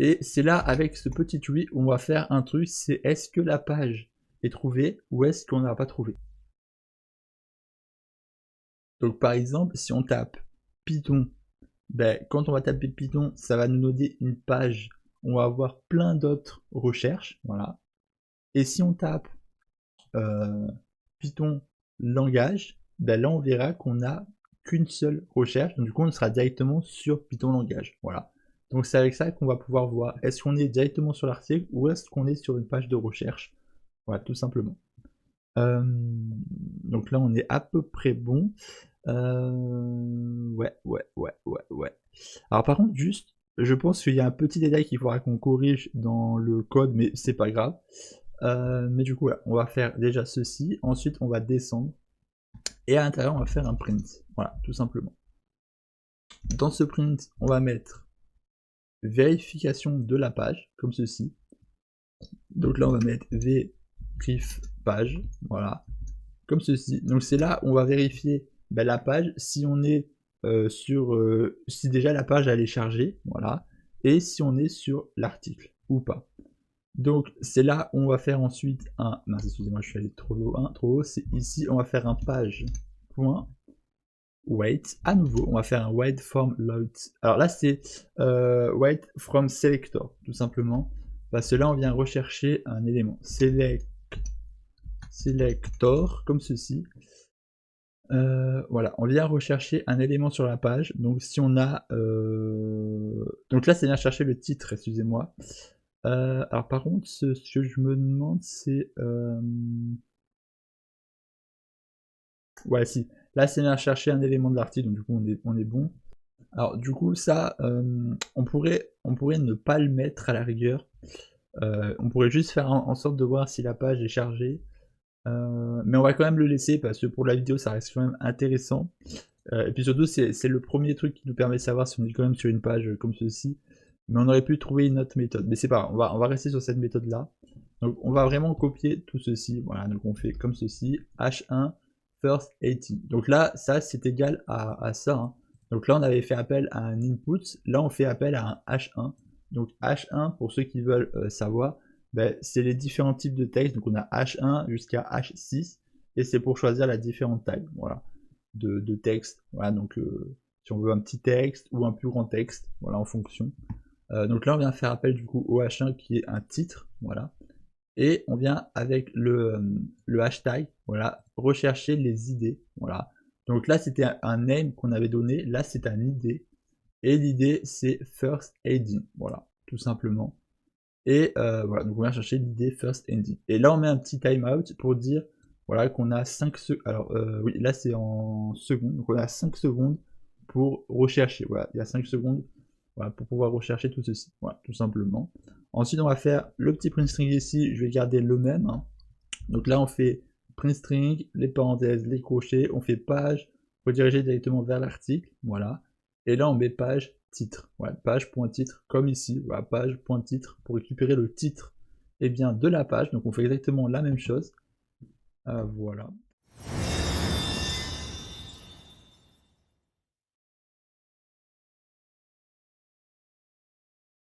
Et c'est là, avec ce petit oui, on va faire un truc, c'est est-ce que la page est trouvée ou est-ce qu'on n'a pas trouvé. Donc par exemple, si on tape Python, ben, quand on va taper Python, ça va nous donner une page, on va avoir plein d'autres recherches, voilà. Et si on tape Python langage, ben là on verra qu'on n'a qu'une seule recherche, donc du coup on sera directement sur Python langage, voilà. Donc c'est avec ça qu'on va pouvoir voir est-ce qu'on est directement sur l'article ou est-ce qu'on est sur une page de recherche, voilà, tout simplement. Donc là on est à peu près bon. Ouais. Alors par contre, juste, je pense qu'il y a un petit détail qu'il faudra qu'on corrige dans le code, mais c'est pas grave. Mais du coup, voilà, on va faire déjà ceci, ensuite on va descendre, et à l'intérieur on va faire un print, voilà, tout simplement. Dans ce print, on va mettre vérification de la page, comme ceci. Donc là on va mettre vérif page, voilà, comme ceci. Donc c'est là où on va vérifier la page, si on est si déjà la page elle est chargée, voilà, et si on est sur l'article ou pas. Donc c'est là où on va faire ensuite un, mince, excusez-moi, je suis allé trop haut, c'est ici, on va faire un page.wait, à nouveau, on va faire un wait from load. Alors là c'est wait from selector, tout simplement, parce que là on vient rechercher un élément, selector, comme ceci. Voilà, on vient rechercher un élément sur la page. Donc si on a, donc là c'est bien chercher le titre, excusez-moi. Alors par contre, ce que je me demande, c'est, ouais, si. Là c'est bien chercher un élément de l'article, donc du coup on est bon. Alors du coup ça, on pourrait ne pas le mettre à la rigueur. On pourrait juste faire en sorte de voir si la page est chargée. Mais on va quand même le laisser parce que pour la vidéo ça reste quand même intéressant. Et puis surtout c'est le premier truc qui nous permet de savoir si on est quand même sur une page comme ceci. Mais on aurait pu trouver une autre méthode. Mais c'est pas grave, on va rester sur cette méthode là. Donc on va vraiment copier tout ceci. Voilà, donc on fait comme ceci, H1 first 18. Donc là, ça c'est égal à ça. Hein. Donc là on avait fait appel à un input, là on fait appel à un H1. Donc H1, pour ceux qui veulent savoir, c'est les différents types de textes. Donc on a H1 jusqu'à H6, et c'est pour choisir la différente taille. Voilà. De texte. Voilà, donc si on veut un petit texte ou un plus grand texte, voilà, en fonction. Donc là, on vient faire appel du coup au H1 qui est un titre, voilà. Et on vient avec le hashtag, voilà, rechercher les idées, voilà. Donc là, c'était un name qu'on avait donné, là, c'est un idée. Et l'idée, c'est first ending, voilà, tout simplement. Et voilà, donc on vient chercher l'idée first ending. Et là, on met un petit timeout pour dire voilà, qu'on a 5 secondes. Alors, oui, là c'est en secondes, donc on a 5 secondes pour rechercher. Voilà, il y a 5 secondes voilà, pour pouvoir rechercher tout ceci. Voilà, tout simplement. Ensuite, on va faire le petit print string ici, je vais garder le même. Hein. Donc là, on fait print string, les parenthèses, les crochets, on fait page, rediriger directement vers l'article. Voilà. Et là, on met page titre. Voilà, page.titre, comme ici. Voilà, page.titre pour récupérer le titre de la page. Donc on fait exactement la même chose. Voilà.